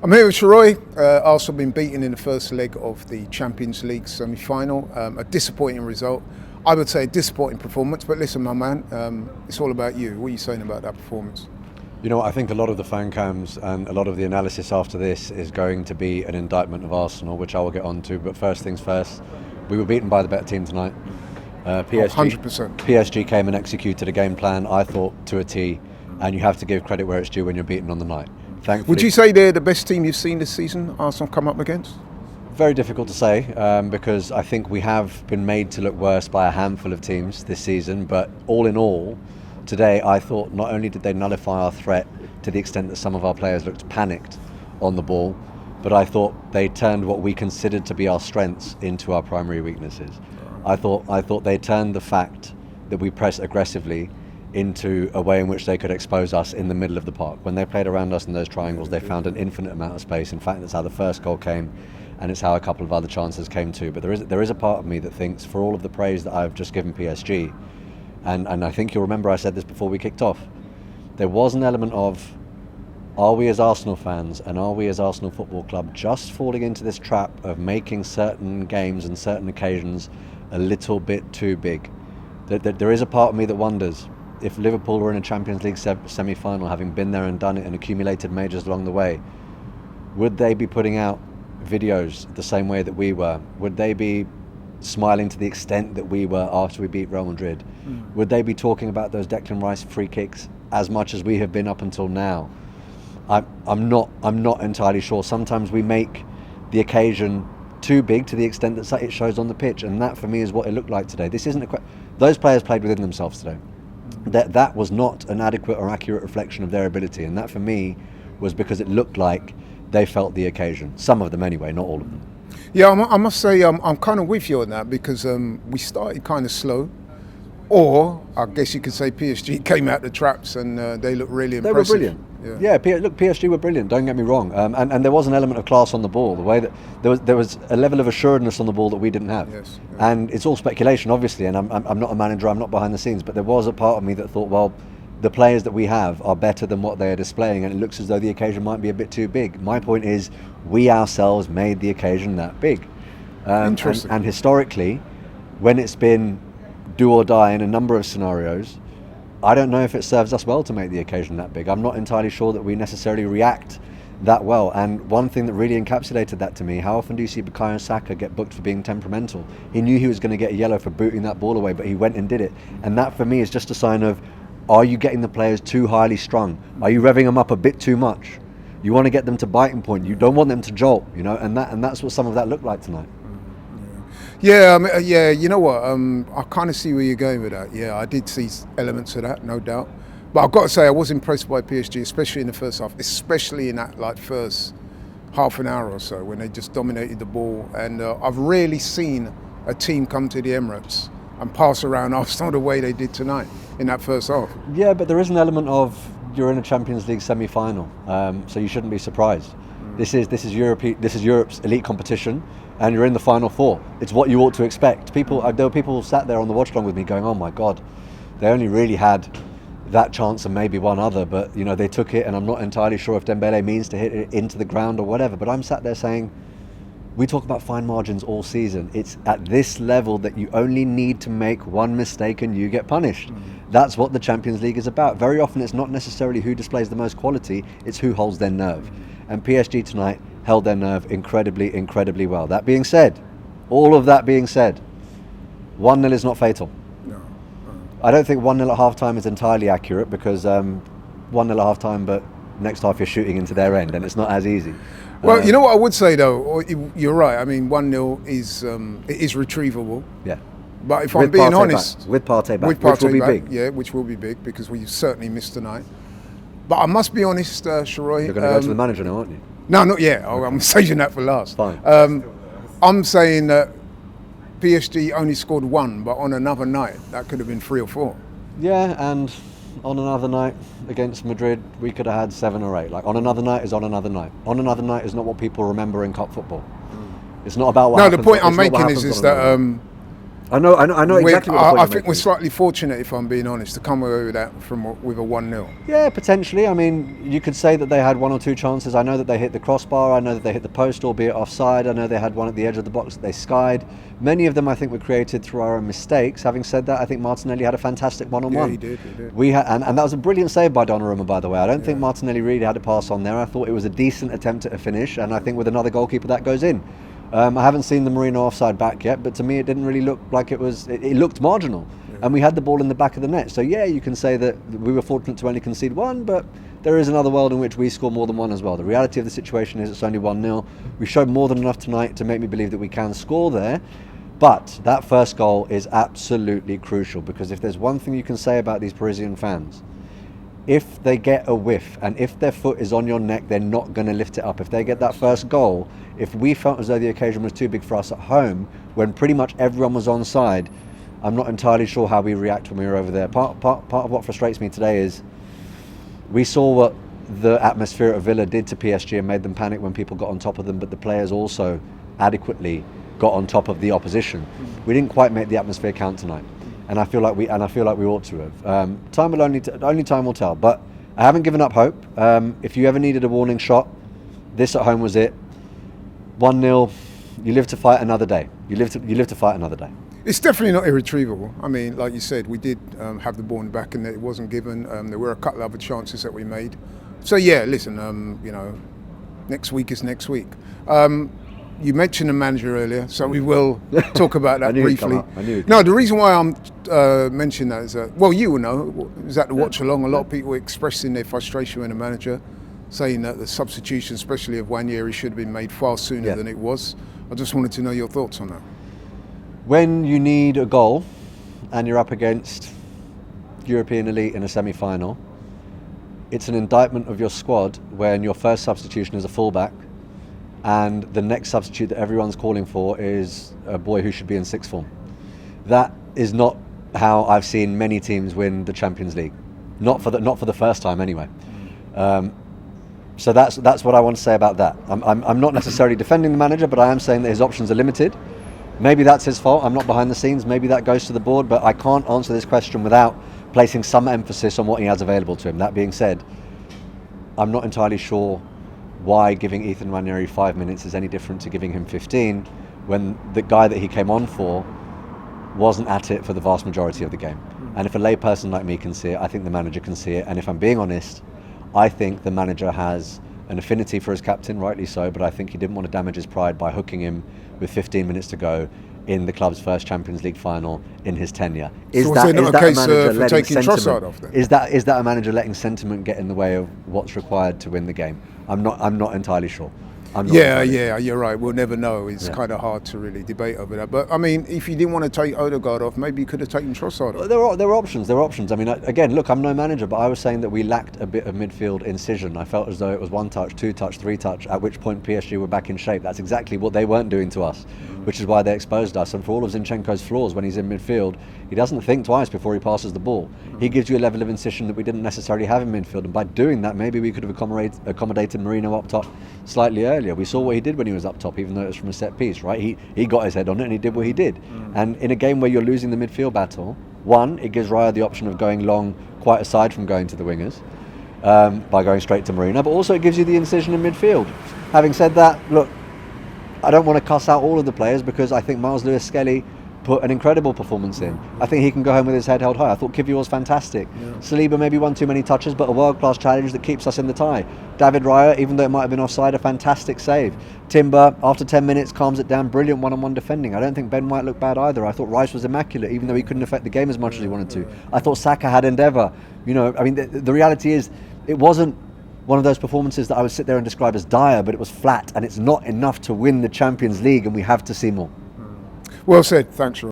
I'm here with Sheroy. Arsenal been beaten in the first leg of the Champions League semi-final. A disappointing result. I would say a disappointing performance, but listen, my man, it's all about you. What are you saying about that performance? You know what, I think a lot of the fan cams and a lot of the analysis after this is going to be an indictment of Arsenal, which I will get on to. But first things first, we were beaten by the better team tonight. PSG, 100%. PSG came and executed a game plan, I thought, to a T, and you have to give credit where it's due when you're beaten on the night. Thankfully, Would you say they're the best team you've seen this season, Arsenal come up against? very difficult to say because I think we have been made to look worse by a handful of teams this season. But all in all, today I thought not only did they nullify our threat to the extent that some of our players looked panicked on the ball, but I thought they turned what we considered to be our strengths into our primary weaknesses. I thought they turned the fact that we press aggressively into a way in which they could expose us in the middle of the park. When they played around us in those triangles, they found an infinite amount of space. In fact, that's how the first goal came, and it's how a couple of other chances came too. But there is a part of me that thinks, for all of the praise that I've just given PSG, and I think you'll remember I said this before we kicked off, there was an element of, are we as Arsenal fans and are we as Arsenal Football Club just falling into this trap of making certain games and certain occasions a little bit too big? There is a part of me that wonders, if Liverpool were in a Champions League semi-final, having been there and done it and accumulated majors along the way, would they be putting out videos the same way that we were? Would they be smiling to the extent that we were after we beat Real Madrid? Would they be talking about those Declan Rice free kicks as much as we have been up until now? I'm not entirely sure. Sometimes we make the occasion too big to the extent that it shows on the pitch, and that for me is what it looked like today. This isn't those players played within themselves today. That was not an adequate or accurate reflection of their ability, and that for me was because it looked like they felt the occasion. Some of them anyway, not all of them. Yeah, I must say I'm kind of with you on that because we started kind of slow, or I guess you could say PSG came out the traps and they looked really impressive. They were brilliant. Look, PSG were brilliant, don't get me wrong, and there was an element of class on the ball, the way that there was a level of assuredness on the ball that we didn't have. Yes, and it's all speculation obviously, and I'm not a manager, I'm not behind the scenes, but there was a part of me that thought, well, the players that we have are better than what they are displaying, and it looks as though the occasion might be a bit too big. My point is, we ourselves made the occasion that big. Interesting. And historically, when it's been do or die in a number of scenarios, I don't know if it serves us well to make the occasion that big. I'm not entirely sure that we necessarily react that well. And one thing that really encapsulated that to me, how often do you see Bukayo Saka get booked for being temperamental? He knew he was going to get a yellow for booting that ball away, but he went and did it. And that for me is just a sign of, are you getting the players too highly strung? Are you revving them up a bit too much? You want to get them to biting point. You don't want them to jolt, and that's what some of that looked like tonight. Yeah, you know what? I kind of see where you're going with that. Yeah, I did see elements of that, no doubt. But I've got to say, I was impressed by PSG, especially in the first half, especially in that first half an hour or so when they just dominated the ball. And I've rarely seen a team come to the Emirates and pass around Arsenal the way they did tonight in that first half. Yeah, but there is an element of, you're in a Champions League semi-final, so you shouldn't be surprised. This is Europe's elite competition, and you're in the final four. It's what you ought to expect. There were people sat there on the watch along with me going, "Oh my God, they only really had that chance and maybe one other, but they took it." And I'm not entirely sure if Dembele means to hit it into the ground or whatever. But I'm sat there saying, we talk about fine margins all season. It's at this level that you only need to make one mistake and you get punished. That's what the Champions League is about. Very often it's not necessarily who displays the most quality, it's who holds their nerve. And PSG tonight held their nerve incredibly, incredibly well. That being said, all of that being said, 1-0 is not fatal. No. I don't think 1-0 at half-time is entirely accurate because 1-0 at half-time, but next half you're shooting into their end and it's not as easy. Well, you know what I would say though, you're right. I mean, 1-0 is retrievable. Yeah. But if I'm being honest, with Partey back, which will be big. Yeah, which will be big because we certainly missed tonight. But I must be honest, Sheroy. You're going to go to the manager now, aren't you? No, not yet. I'm saving that for last. Fine. I'm saying that PSG only scored one, but on another night that could have been 3 or 4. Yeah, and on another night against Madrid, we could have had 7 or 8. Like, on another night is on another night. On another night is not what people remember in cup football. It's not about what happens. No, the point I'm making is that I know exactly what the point I you're think we're making. slightly fortunate, if I'm being honest, to come away with that with a 1-0. Yeah, potentially. I mean, you could say that they had one or two chances. I know that they hit the crossbar. I know that they hit the post, albeit offside. I know they had one at the edge of the box that they skied. Many of them, I think, were created through our own mistakes. Having said that, I think Martinelli had a fantastic one-on-one. Yeah, he did. We had, and that was a brilliant save by Donnarumma, by the way. I don't think Martinelli really had a pass on there. I thought it was a decent attempt at a finish, and I think with another goalkeeper that goes in. I haven't seen the Marino offside back yet, but to me it didn't really look like it was. It looked marginal, and we had the ball in the back of the net. So yeah, you can say that we were fortunate to only concede one, but there is another world in which we score more than one as well. The reality of the situation is it's only 1-0. We showed more than enough tonight to make me believe that we can score there. But that first goal is absolutely crucial, because if there's one thing you can say about these Parisian fans, if they get a whiff and if their foot is on your neck, they're not going to lift it up. If they get that first goal, if we felt as though the occasion was too big for us at home, when pretty much everyone was onside, I'm not entirely sure how we react when we were over there. Part of what frustrates me today is we saw what the atmosphere at Villa did to PSG and made them panic when people got on top of them, but the players also adequately got on top of the opposition. We didn't quite make the atmosphere count tonight. And I feel like we ought to have. Time will only time will tell. But I haven't given up hope. If you ever needed a warning shot, this at home was it. 1-0. You live to fight another day. You live to fight another day. It's definitely not irretrievable. I mean, like you said, we did have the ball in the back, and it wasn't given. There were a couple of other chances that we made. So yeah, listen. Next week is next week. You mentioned the manager earlier, so we will talk about that briefly. No, the reason why I'm mentioning that is that, well, you will know, is that the watch along, a lot of people expressing their frustration with the manager, saying that the substitution, especially of Wanyeri, should have been made far sooner than it was. I just wanted to know your thoughts on that. When you need a goal and you're up against European elite in a semi-final, it's an indictment of your squad when your first substitution is a fullback, and the next substitute that everyone's calling for is a boy who should be in sixth form. That is not how I've seen many teams win the Champions League. Not for the first time anyway. So that's what I want to say about that. I'm not necessarily defending the manager, but I am saying that his options are limited. Maybe that's his fault. I'm not behind the scenes. Maybe that goes to the board, but I can't answer this question without placing some emphasis on what he has available to him. That being said, I'm not entirely sure why giving Ethan Ranieri 5 minutes is any different to giving him 15 when the guy that he came on for wasn't at it for the vast majority of the game. And if a layperson like me can see it, I think the manager can see it. And if I'm being honest, I think the manager has an affinity for his captain, rightly so, but I think he didn't want to damage his pride by hooking him with 15 minutes to go in the club's first Champions League final in his tenure. Is that a case for taking Trossard off then? Is that a manager letting sentiment get in the way of what's required to win the game? I'm not entirely sure. Yeah, you're right. We'll never know. It's kind of hard to really debate over that. But I mean, if you didn't want to take Odegaard off, maybe you could have taken Trossard off. There are options. I mean, again, look, I'm no manager, but I was saying that we lacked a bit of midfield incision. I felt as though it was 1 touch, 2 touch, 3 touch, at which point PSG were back in shape. That's exactly what they weren't doing to us, which is why they exposed us. And for all of Zinchenko's flaws when he's in midfield, he doesn't think twice before he passes the ball. He gives you a level of incision that we didn't necessarily have in midfield, and by doing that, maybe we could have accommodated Marino up top slightly earlier. We saw what he did when he was up top, even though it was from a set piece, right? He got his head on it and he did what he did. And in a game where you're losing the midfield battle, one, it gives Raya the option of going long quite aside from going to the wingers by going straight to Marino, but also it gives you the incision in midfield. Having said that, look, I don't want to cuss out all of the players because I think Miles Lewis-Skelly put an incredible performance in. I think he can go home with his head held high. I thought Kivior was fantastic. Saliba maybe won too many touches, but a world-class challenge that keeps us in the tie. David Raya, even though it might have been offside, a fantastic save. Timber, after 10 minutes, calms it down. Brilliant one-on-one defending. I don't think Ben White looked bad either. I thought Rice was immaculate, even though he couldn't affect the game as much as he wanted to. I thought Saka had endeavour. You know, I mean, the reality is, it wasn't one of those performances that I would sit there and describe as dire, but it was flat, and it's not enough to win the Champions League, and we have to see more. Well said. Thanks, Sheroy.